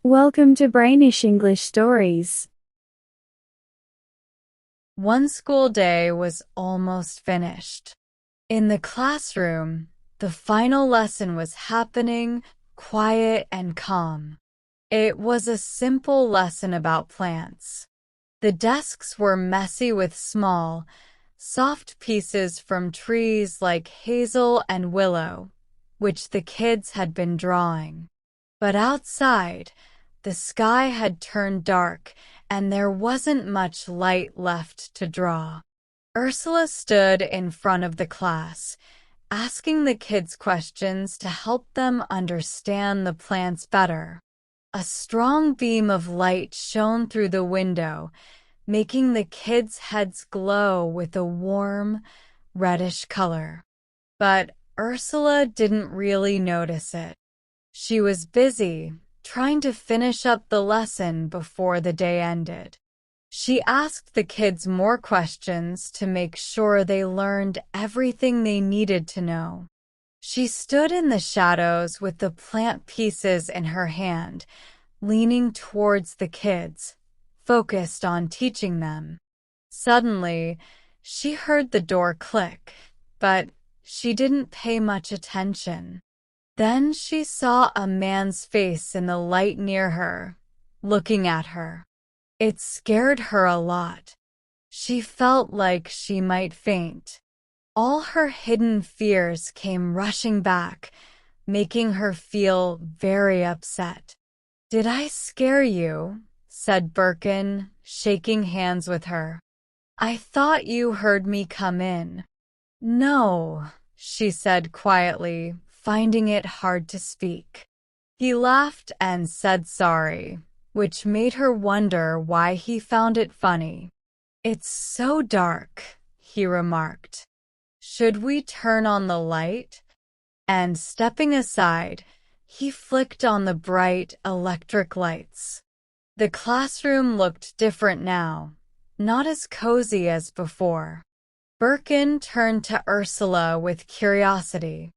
Welcome to Brainish English Stories. One school day was almost finished. In the classroom, the final lesson was happening, quiet and calm. It was a simple lesson about plants. The desks were messy with small, soft pieces from trees like hazel and willow, which the kids had been drawing. But outside, the sky had turned dark and there wasn't much light left to draw. Ursula stood in front of the class, asking the kids questions to help them understand the plants better. A strong beam of light shone through the window, making the kids' heads glow with a warm, reddish color. But Ursula didn't really notice it. She was busy trying to finish up the lesson before the day ended. She asked the kids more questions to make sure they learned everything they needed to know. She stood in the shadows with the plant pieces in her hand, leaning towards the kids, focused on teaching them. Suddenly, she heard the door click, but she didn't pay much attention. Then she saw a man's face in the light near her, looking at her. It scared her a lot. She felt like she might faint. All her hidden fears came rushing back, making her feel very upset. "Did I scare you?" said Birkin, shaking hands with her. "I thought you heard me come in." "No," she said quietly, finding it hard to speak. He laughed and said sorry, which made her wonder why he found it funny. "It's so dark," he remarked. "Should we turn on the light?" And stepping aside, he flicked on the bright electric lights. The classroom looked different now, not as cozy as before. Birkin turned to Ursula with curiosity.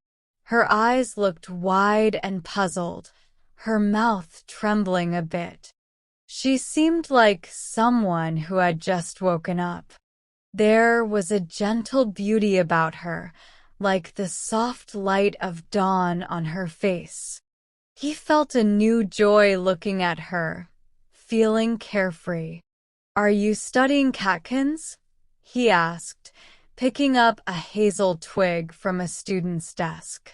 Her eyes looked wide and puzzled, her mouth trembling a bit. She seemed like someone who had just woken up. There was a gentle beauty about her, like the soft light of dawn on her face. He felt a new joy looking at her, feeling carefree. "Are you studying catkins?" he asked, picking up a hazel twig from a student's desk.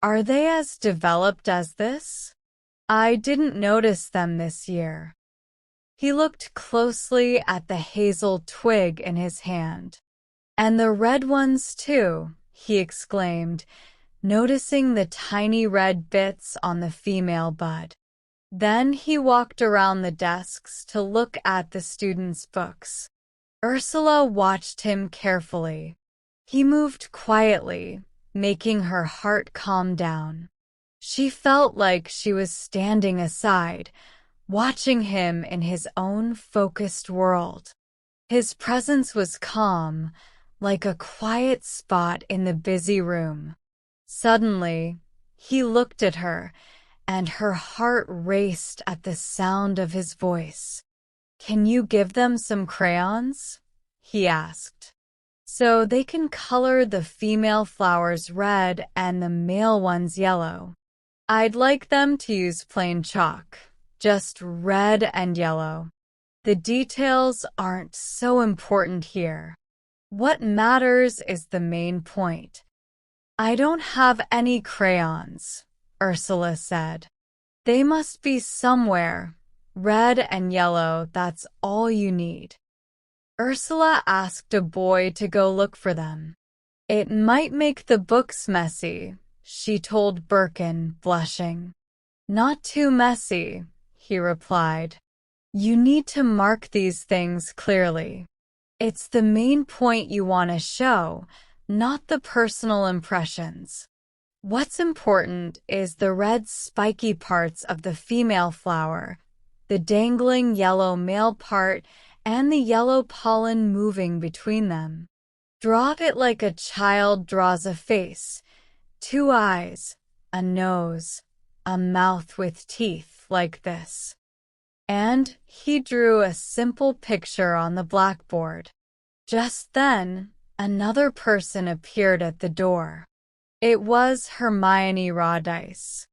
"Are they as developed as this? I didn't notice them this year." He looked closely at the hazel twig in his hand. "And the red ones too," he exclaimed, noticing the tiny red bits on the female bud. Then he walked around the desks to look at the students' books. Ursula watched him carefully. He moved quietly, making her heart calm down. She felt like she was standing aside, watching him in his own focused world. His presence was calm, like a quiet spot in the busy room. Suddenly, he looked at her, and her heart raced at the sound of his voice. "Can you give them some crayons?" he asked. "So they can color the female flowers red and the male ones yellow." "I'd like them to use plain chalk, just red and yellow. The details aren't so important here. What matters is the main point." "I don't have any crayons," Ursula said. "They must be somewhere. Red and yellow, that's all you need." Ursula asked a boy to go look for them. "It might make the books messy," she told Birkin, blushing. "Not too messy," he replied. "You need to mark these things clearly. It's the main point you want to show, not the personal impressions. What's important is the red spiky parts of the female flower, the dangling yellow male part, and the yellow pollen moving between them. Draw it like a child draws a face, two eyes, a nose, a mouth with teeth like this. And he drew a simple picture on the blackboard. Just then, another person appeared at the door. It was Hermione Rawdice.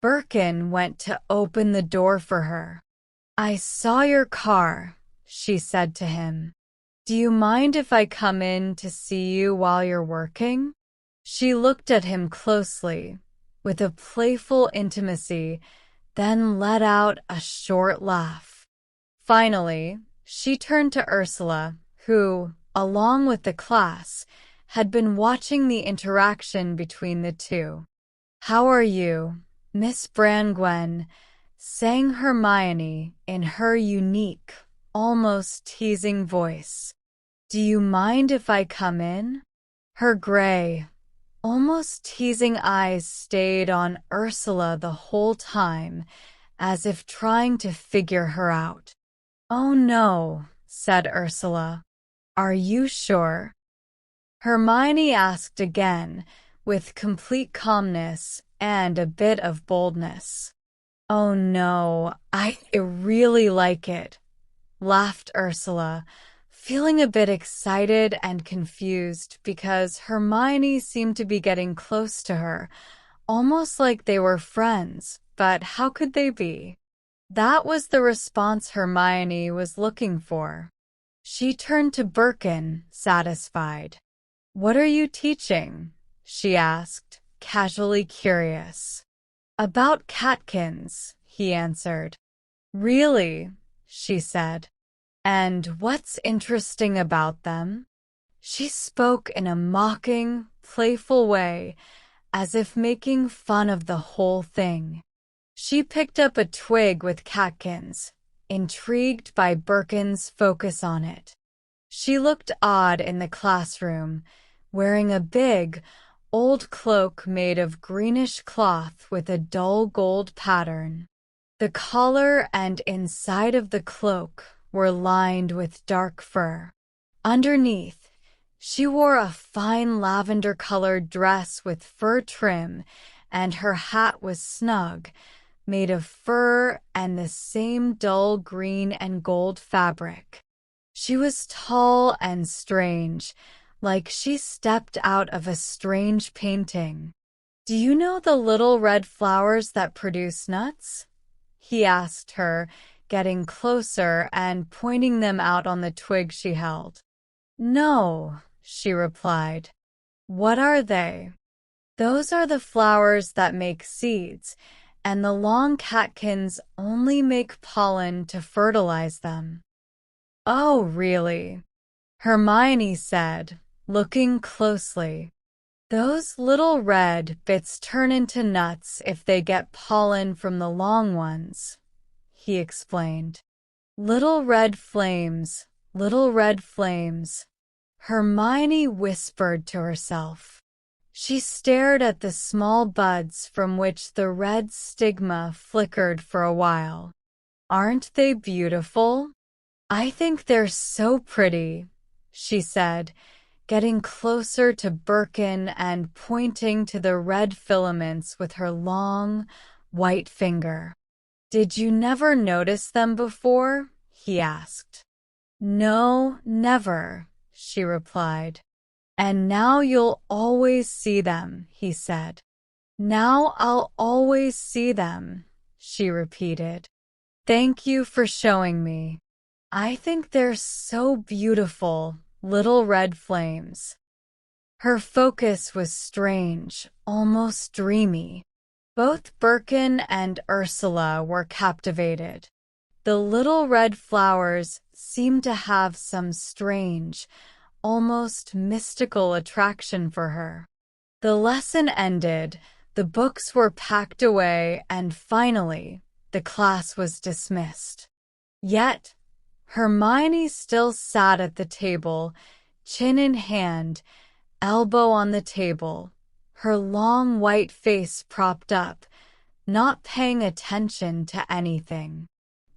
Birkin went to open the door for her. "I saw your car," she said to him. "Do you mind if I come in to see you while you're working?" She looked at him closely, with a playful intimacy, then let out a short laugh. Finally, she turned to Ursula, who, along with the class, had been watching the interaction between the two. "How are you, Miss Brangwen?" sang Hermione in her unique, almost teasing voice. "Do you mind if I come in?" Her gray, almost teasing eyes stayed on Ursula the whole time, as if trying to figure her out. "Oh no," said Ursula. "Are you sure?" Hermione asked again, with complete calmness and a bit of boldness. "Oh no, I really like it," laughed Ursula, feeling a bit excited and confused because Hermione seemed to be getting close to her, almost like they were friends, but how could they be? That was the response Hermione was looking for. She turned to Birkin, satisfied. "What are you teaching?" she asked, casually curious. "About catkins," he answered. "Really?" she said. "And what's interesting about them?" She spoke in a mocking, playful way, as if making fun of the whole thing. She picked up a twig with catkins, intrigued by Birkin's focus on it. She looked odd in the classroom, wearing a big, old cloak made of greenish cloth with a dull gold pattern. The collar and inside of the cloak were lined with dark fur. Underneath, she wore a fine lavender-colored dress with fur trim, and her hat was snug, made of fur and the same dull green and gold fabric. She was tall and strange, like she stepped out of a strange painting. "Do you know the little red flowers that produce nuts?" he asked her, getting closer and pointing them out on the twig she held. "No," she replied. "What are they?" "Those are the flowers that make seeds, and the long catkins only make pollen to fertilize them." "Oh, really?" Hermione said, looking closely. "Those little red bits turn into nuts if they get pollen from the long ones," he explained. "Little red flames, little red flames," Hermione whispered to herself. She stared at the small buds from which the red stigma flickered for a while. "Aren't they beautiful?" "I think they're so pretty," she said, getting closer to Birkin and pointing to the red filaments with her long, white finger. "Did you never notice them before?" he asked. "No, never," she replied. "And now you'll always see them," he said. "Now I'll always see them," she repeated. "Thank you for showing me. I think they're so beautiful, little red flames." Her focus was strange, almost dreamy. Both Birkin and Ursula were captivated. The little red flowers seemed to have some strange, almost mystical attraction for her. The lesson ended, the books were packed away, and finally, the class was dismissed. Yet, Hermione still sat at the table, chin in hand, elbow on the table, her long white face propped up, not paying attention to anything.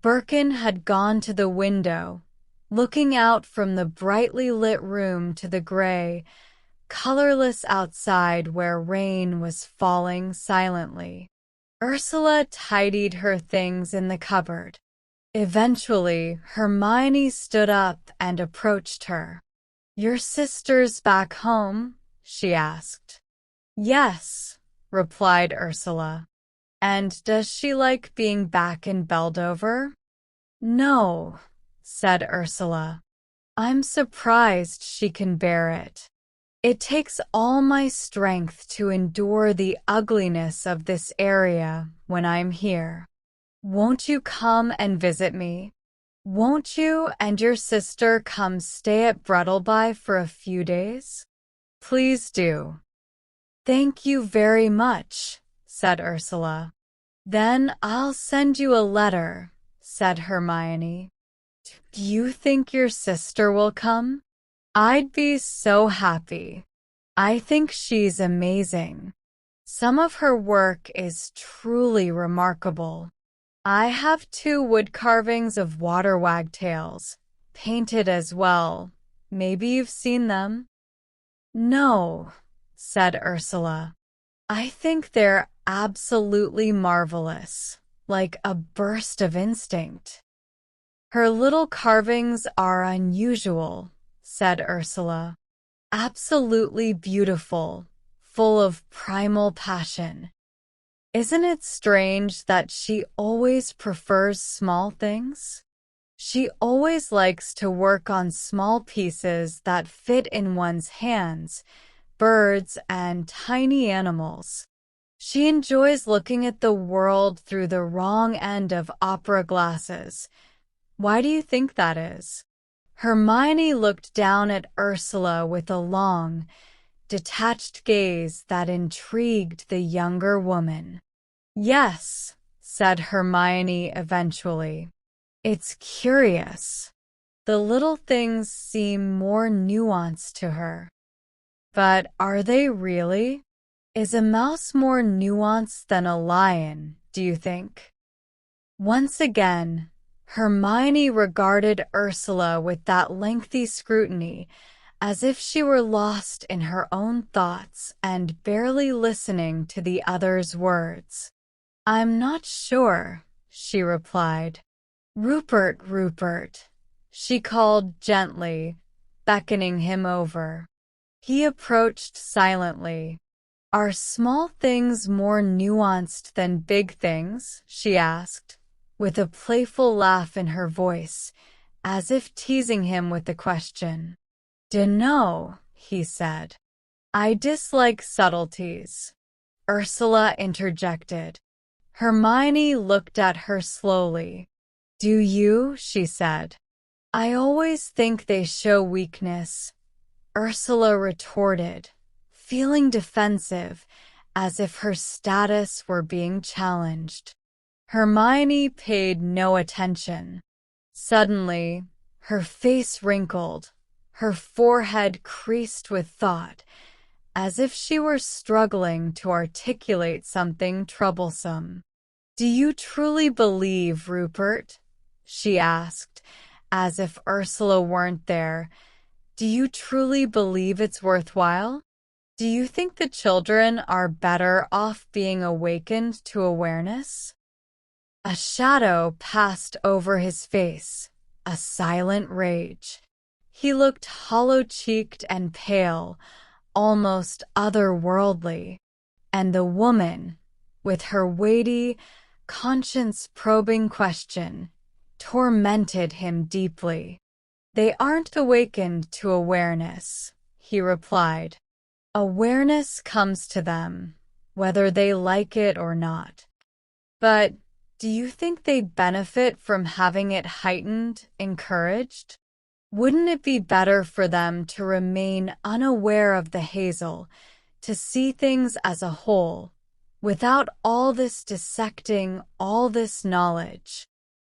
Birkin had gone to the window, looking out from the brightly lit room to the gray, colorless outside where rain was falling silently. Ursula tidied her things in the cupboard. Eventually, Hermione stood up and approached her. "Your sister's back home?" she asked. "Yes," replied Ursula. "And does she like being back in Beldover?" "No," said Ursula. "I'm surprised she can bear it. It takes all my strength to endure the ugliness of this area when I'm here. Won't you come and visit me? Won't you and your sister come stay at Brettleby for a few days? Please do." "Thank you very much," said Ursula. "Then I'll send you a letter," said Hermione. "Do you think your sister will come? I'd be so happy. I think she's amazing. Some of her work is truly remarkable. I have 2 wood carvings of water wagtails, painted as well. Maybe you've seen them?" "No," said Ursula. "I think they're absolutely marvelous, like a burst of instinct." "Her little carvings are unusual," said Ursula. "Absolutely beautiful, full of primal passion. Isn't it strange that she always prefers small things? She always likes to work on small pieces that fit in one's hands, birds and tiny animals. She enjoys looking at the world through the wrong end of opera glasses. Why do you think that is?" Hermione looked down at Ursula with a long, detached gaze that intrigued the younger woman. "Yes," said Hermione eventually. "It's curious. The little things seem more nuanced to her." "But are they really? Is a mouse more nuanced than a lion, do you think?" Once again, Hermione regarded Ursula with that lengthy scrutiny, as if she were lost in her own thoughts and barely listening to the other's words. "I'm not sure," she replied. "Rupert, Rupert," she called gently, beckoning him over. He approached silently. "Are small things more nuanced than big things?" she asked, with a playful laugh in her voice, as if teasing him with the question. "Dunno," he said. "I dislike subtleties," Ursula interjected. Hermione looked at her slowly. "Do you?" she said. "I always think they show weakness," Ursula retorted, feeling defensive, as if her status were being challenged. Hermione paid no attention. Suddenly, her face wrinkled, her forehead creased with thought, as if she were struggling to articulate something troublesome. "Do you truly believe, Rupert?" she asked, as if Ursula weren't there. "Do you truly believe it's worthwhile? Do you think the children are better off being awakened to awareness?" A shadow passed over his face, a silent rage. He looked hollow-cheeked and pale, almost otherworldly, and the woman, with her weighty, conscience-probing question, tormented him deeply. "They aren't awakened to awareness," he replied. "Awareness comes to them, whether they like it or not. But do you think they benefit from having it heightened, encouraged? Wouldn't it be better for them to remain unaware of the hazel, to see things as a whole, without all this dissecting, all this knowledge?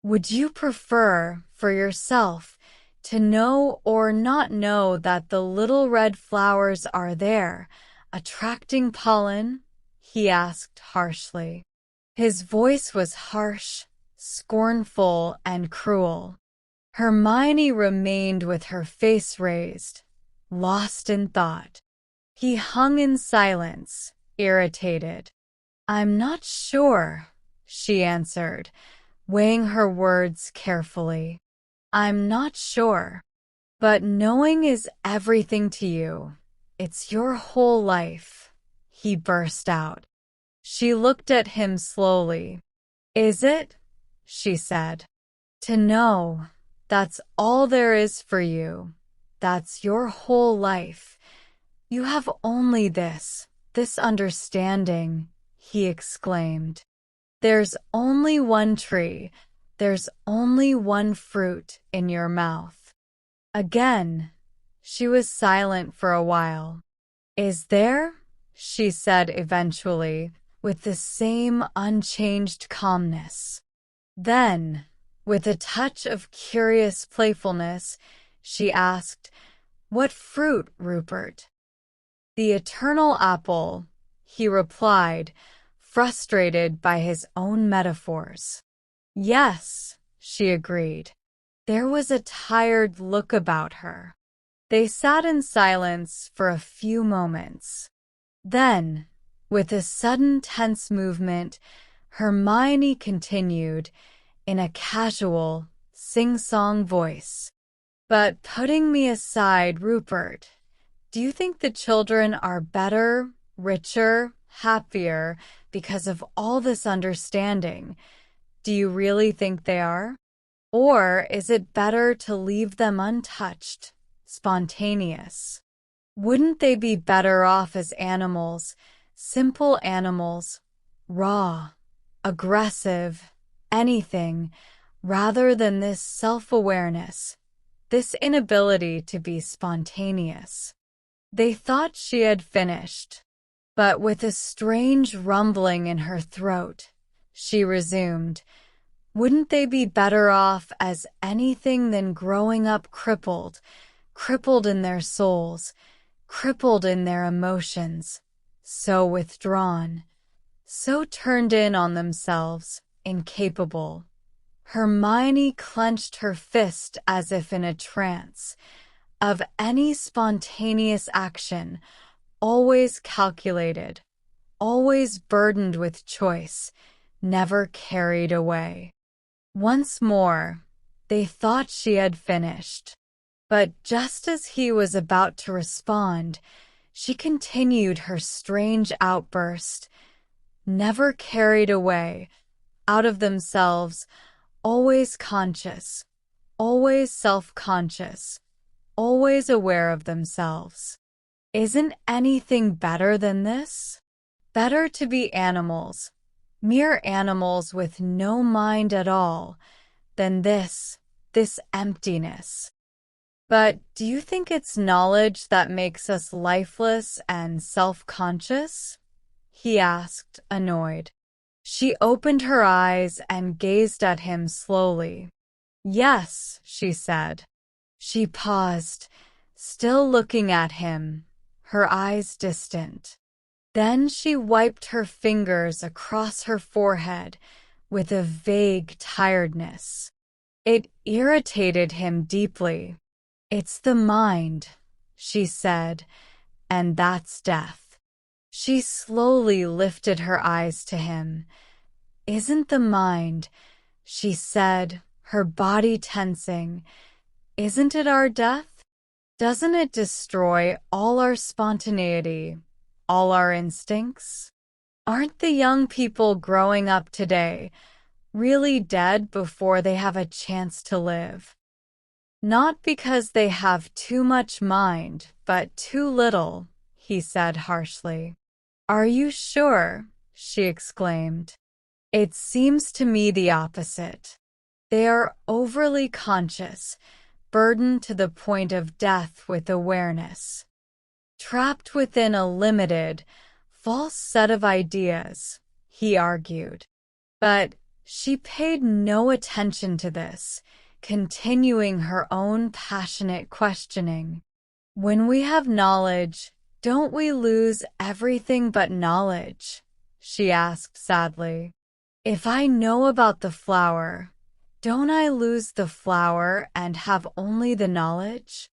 Would you prefer, for yourself, to know or not know that the little red flowers are there, attracting pollen?" he asked harshly. His voice was harsh, scornful, and cruel. Hermione remained with her face raised, lost in thought. He hung in silence, irritated. I'm not sure, she answered, weighing her words carefully. I'm not sure. But knowing is everything to you. It's your whole life, he burst out. She looked at him slowly. Is it? She said. To know, that's all there is for you. That's your whole life. You have only this understanding, he exclaimed. There's only one tree. There's only one fruit in your mouth. Again, she was silent for a while. Is there? She said eventually, with the same unchanged calmness. Then, with a touch of curious playfulness, she asked, What fruit, Rupert? The eternal apple, he replied, frustrated by his own metaphors. Yes, she agreed. There was a tired look about her. They sat in silence for a few moments. Then, with a sudden tense movement, Hermione continued in a casual, sing-song voice. But putting me aside, Rupert, do you think the children are better, richer, happier because of all this understanding? Do you really think they are? Or is it better to leave them untouched, spontaneous? Wouldn't they be better off as animals, simple animals, raw, aggressive, anything, rather than this self-awareness, this inability to be spontaneous? They thought she had finished, but with a strange rumbling in her throat, she resumed, Wouldn't they be better off as anything than growing up crippled in their souls, crippled in their emotions, so withdrawn, so turned in on themselves, incapable? Hermione clenched her fist as if in a trance, of any spontaneous action, always calculated, always burdened with choice, never carried away. Once more, they thought she had finished. But just as he was about to respond, she continued her strange outburst, never carried away, out of themselves, always conscious, always self-conscious, always aware of themselves. Isn't anything better than this? Better to be animals, mere animals with no mind at all, than this emptiness. But do you think it's knowledge that makes us lifeless and self-conscious? He asked, annoyed. She opened her eyes and gazed at him slowly. Yes, she said. She paused, still looking at him, her eyes distant. Then she wiped her fingers across her forehead with a vague tiredness. It irritated him deeply. It's the mind, she said, and that's death. She slowly lifted her eyes to him. Isn't the mind, she said, her body tensing, isn't it our death? Doesn't it destroy all our spontaneity, all our instincts? Aren't the young people growing up today really dead before they have a chance to live? Not because they have too much mind, but too little, he said harshly. Are you sure? She exclaimed. It seems to me the opposite. They are overly conscious, burdened to the point of death with awareness, trapped within a limited, false set of ideas, he argued. But she paid no attention to this, continuing her own passionate questioning. When we have knowledge, don't we lose everything but knowledge? She asked sadly. If I know about the flower, don't I lose the flower and have only the knowledge?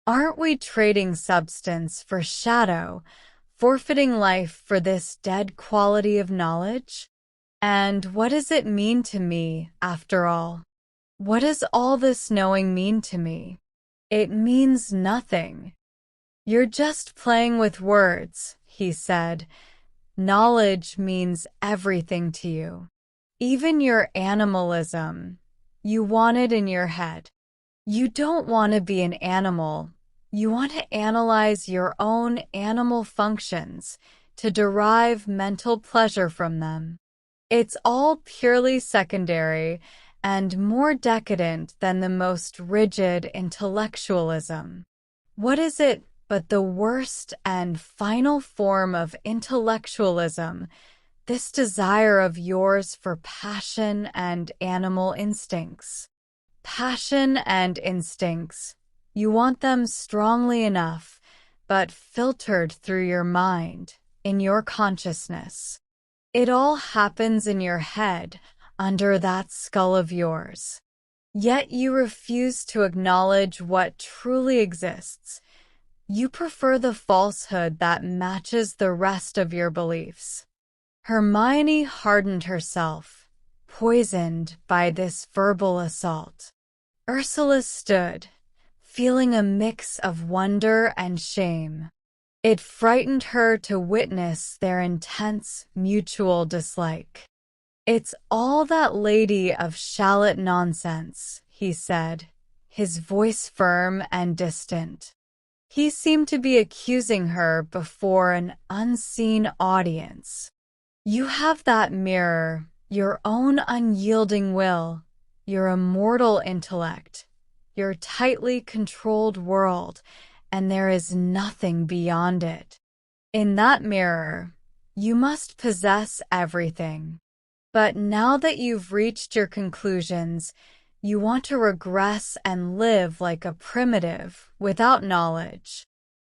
Aren't we trading substance for shadow, forfeiting life for this dead quality of knowledge? And what does it mean to me, after all? What does all this knowing mean to me? It means nothing. You're just playing with words, he said. Knowledge means everything to you. Even your animalism. You want it in your head. You don't want to be an animal. You want to analyze your own animal functions to derive mental pleasure from them. It's all purely secondary and more decadent than the most rigid intellectualism. What is it but the worst and final form of intellectualism, this desire of yours for passion and animal instincts? Passion and instincts, you want them strongly enough, but filtered through your mind, in your consciousness. It all happens in your head, under that skull of yours. Yet you refuse to acknowledge what truly exists. You prefer the falsehood that matches the rest of your beliefs. Hermione hardened herself, poisoned by this verbal assault. Ursula stood, feeling a mix of wonder and shame. It frightened her to witness their intense mutual dislike. "It's all that lady of shallot nonsense," he said, his voice firm and distant. He seemed to be accusing her before an unseen audience. "You have that mirror, your own unyielding will, your immortal intellect, your tightly controlled world, and there is nothing beyond it. In that mirror, you must possess everything. But now that you've reached your conclusions, you want to regress and live like a primitive, without knowledge.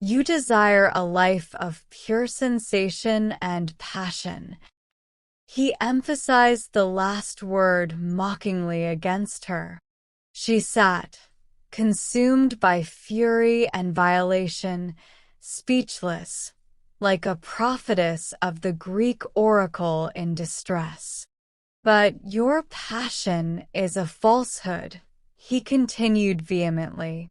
You desire a life of pure sensation and passion." He emphasized the last word mockingly against her. She sat, consumed by fury and violation, speechless, like a prophetess of the Greek oracle in distress. "But your passion is a falsehood," he continued vehemently.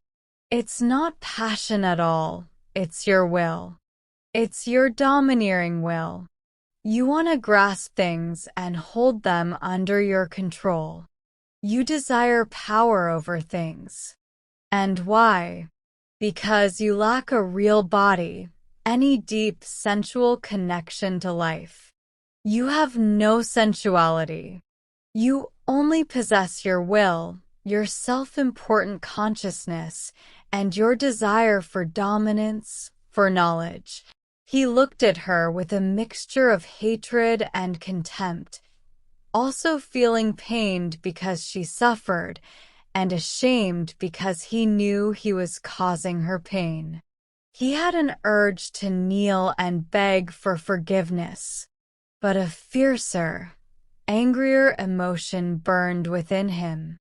"It's not passion at all, it's your will. It's your domineering will. You want to grasp things and hold them under your control. You desire power over things. And why? Because you lack a real body, any deep sensual connection to life. You have no sensuality. You only possess your will, your self-important consciousness, and your desire for dominance, for knowledge." He looked at her with a mixture of hatred and contempt, also feeling pained because she suffered, and ashamed because he knew he was causing her pain. He had an urge to kneel and beg for forgiveness, but a fiercer, angrier emotion burned within him.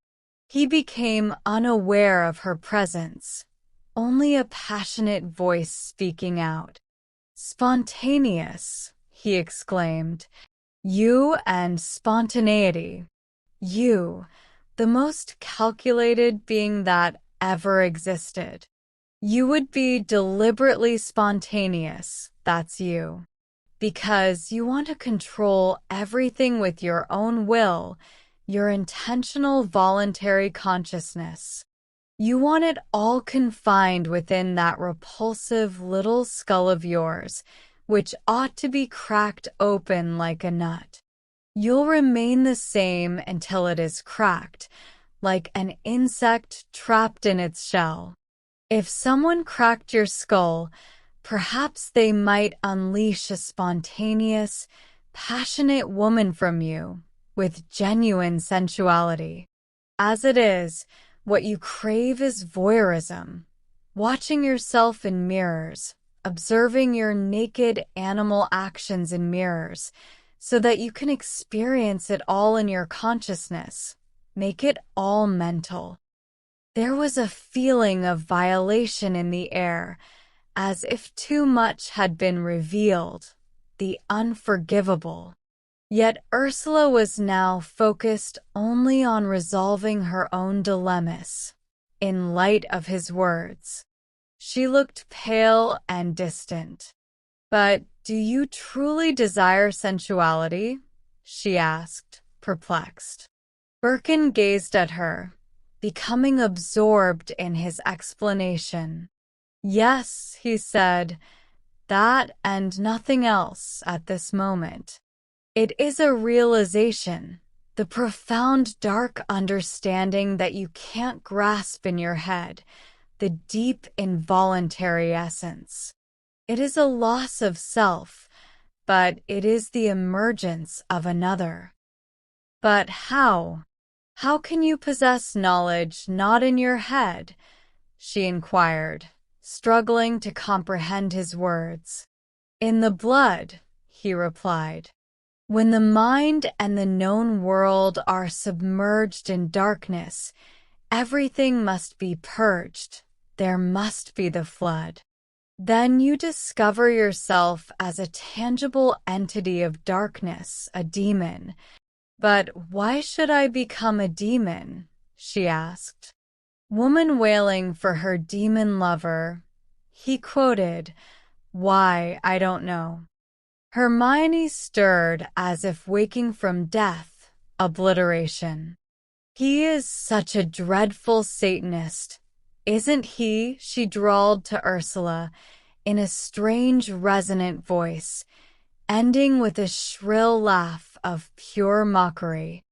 He became unaware of her presence, only a passionate voice speaking out. "Spontaneous," he exclaimed. "You and spontaneity. You, the most calculated being that ever existed. You would be deliberately spontaneous, that's you. Because you want to control everything with your own will, your intentional voluntary consciousness. You want it all confined within that repulsive little skull of yours, which ought to be cracked open like a nut. You'll remain the same until it is cracked, like an insect trapped in its shell. If someone cracked your skull, perhaps they might unleash a spontaneous, passionate woman from you, with genuine sensuality. As it is, what you crave is voyeurism, watching yourself in mirrors, observing your naked animal actions in mirrors, so that you can experience it all in your consciousness, make it all mental." There was a feeling of violation in the air, as if too much had been revealed, the unforgivable. Yet Ursula was now focused only on resolving her own dilemmas. In light of his words, she looked pale and distant. "But do you truly desire sensuality?" she asked, perplexed. Birkin gazed at her, becoming absorbed in his explanation. "Yes," he said, "that and nothing else at this moment. It is a realization, the profound dark understanding that you can't grasp in your head, the deep involuntary essence. It is a loss of self, but it is the emergence of another." "But how? How can you possess knowledge not in your head?" she inquired, struggling to comprehend his words. "In the blood," he replied. "When the mind and the known world are submerged in darkness, everything must be purged. There must be the flood. Then you discover yourself as a tangible entity of darkness, a demon." "But why should I become a demon?" she asked. "Woman wailing for her demon lover," he quoted. "Why, I don't know." Hermione stirred as if waking from death, obliteration. "He is such a dreadful Satanist, isn't he?" she drawled to Ursula in a strange resonant voice, ending with a shrill laugh of pure mockery.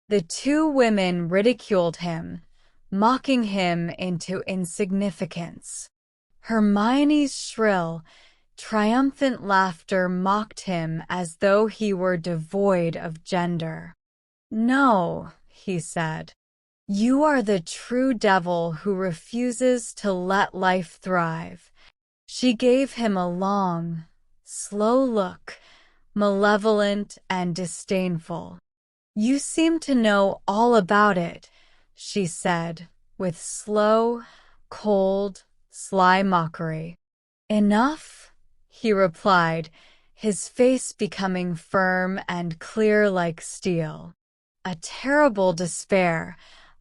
The two women ridiculed him, mocking him into insignificance. Hermione's shrill, triumphant laughter mocked him as though he were devoid of gender. "No," he said. "You are the true devil who refuses to let life thrive." She gave him a long, slow look, malevolent and disdainful. "You seem to know all about it," she said, with slow, cold, sly mockery. "Enough?" he replied, his face becoming firm and clear like steel. A terrible despair,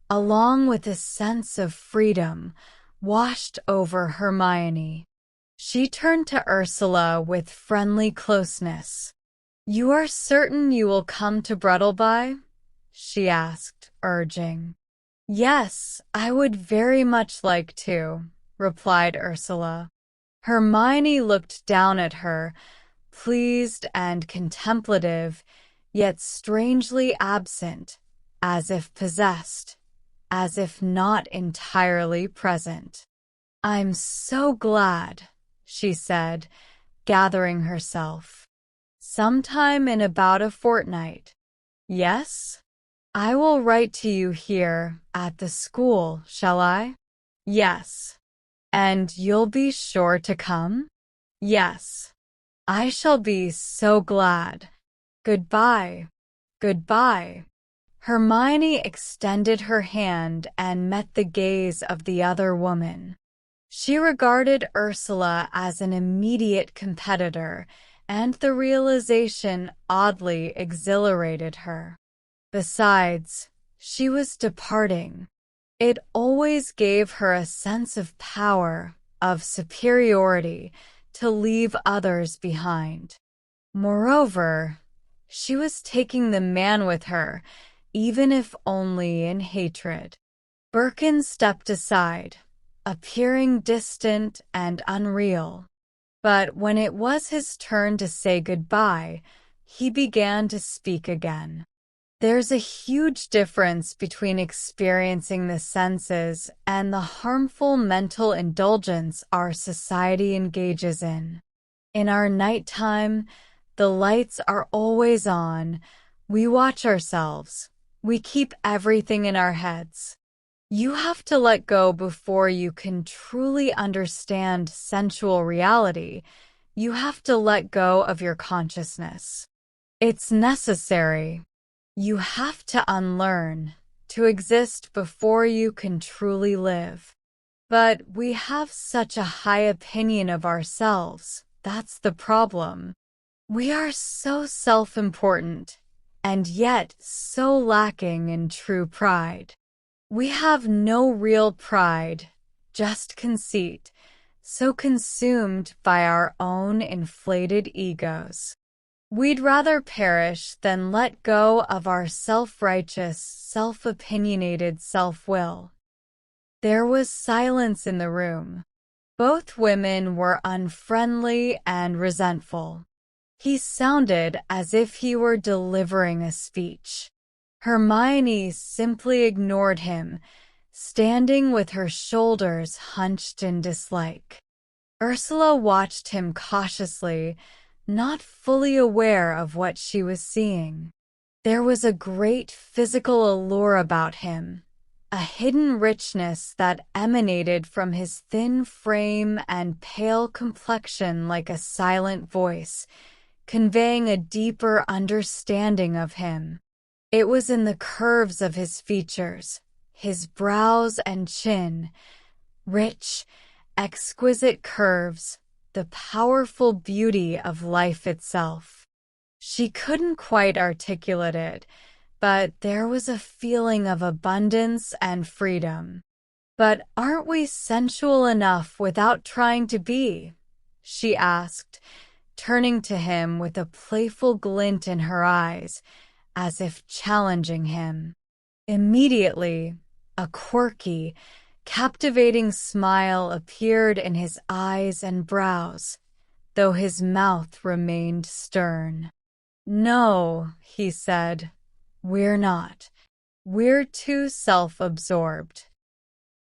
along with a sense of freedom, washed over Hermione. She turned to Ursula with friendly closeness. "You are certain you will come to Brettleby?" she asked, urging. "Yes, I would very much like to," replied Ursula. Hermione looked down at her, pleased and contemplative, yet strangely absent, as if possessed, as if not entirely present. "I'm so glad," she said, gathering herself. "Sometime in about a fortnight." "Yes? I will write to you here at the school, shall I?" "Yes." "And you'll be sure to come?" "Yes." "I shall be so glad. Goodbye." "Goodbye." Hermione extended her hand and met the gaze of the other woman. She regarded Ursula as an immediate competitor, and the realization oddly exhilarated her. Besides, she was departing. It always gave her a sense of power, of superiority, to leave others behind. Moreover, she was taking the man with her, even if only in hatred. Birkin stepped aside, appearing distant and unreal. But when it was his turn to say goodbye, he began to speak again. "There's a huge difference between experiencing the senses and the harmful mental indulgence our society engages in. In our nighttime, the lights are always on. We watch ourselves. We keep everything in our heads. You have to let go before you can truly understand sensual reality. You have to let go of your consciousness. It's necessary. You have to unlearn, to exist before you can truly live." But we have such a high opinion of ourselves. That's the problem. We are so self-important, and yet so lacking in true pride. We have no real pride, just conceit, so consumed by our own inflated egos. We'd rather perish than let go of our self-righteous, self-opinionated self-will. There was silence in the room. Both women were unfriendly and resentful. He sounded as if he were delivering a speech. Hermione simply ignored him, standing with her shoulders hunched in dislike. Ursula watched him cautiously, not fully aware of what she was seeing. There was a great physical allure about him, a hidden richness that emanated from his thin frame and pale complexion like a silent voice, conveying a deeper understanding of him. It was in the curves of his features, his brows and chin, rich, exquisite curves, the powerful beauty of life itself. She couldn't quite articulate it, but there was a feeling of abundance and freedom. "But aren't we sensual enough without trying to be?" she asked, turning to him with a playful glint in her eyes, as if challenging him. Immediately, a quirky, captivating smile appeared in his eyes and brows, though his mouth remained stern. "No," he said, "we're not. We're too self-absorbed."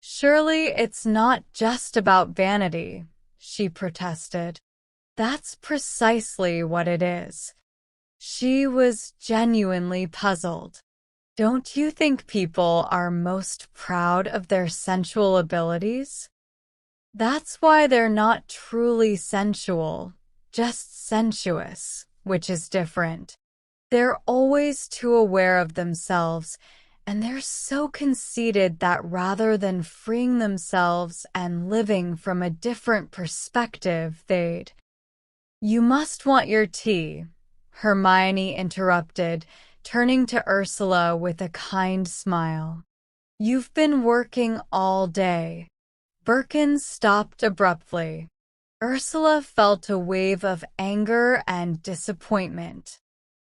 "Surely it's not just about vanity," she protested. "That's precisely what it is." She was genuinely puzzled. "Don't you think people are most proud of their sensual abilities? That's why they're not truly sensual, just sensuous, which is different. They're always too aware of themselves, and they're so conceited that rather than freeing themselves and living from a different perspective, they'd—" "You must want your tea," Hermione interrupted, turning to Ursula with a kind smile. "You've been working all day." Birkin stopped abruptly. Ursula felt a wave of anger and disappointment.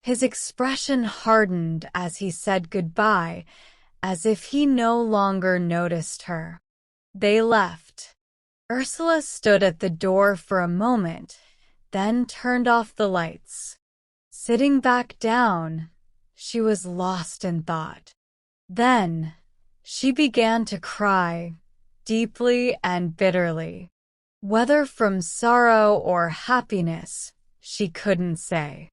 His expression hardened as he said goodbye, as if he no longer noticed her. They left. Ursula stood at the door for a moment, then turned off the lights. Sitting back down, she was lost in thought. Then, she began to cry, deeply and bitterly. Whether from sorrow or happiness, she couldn't say.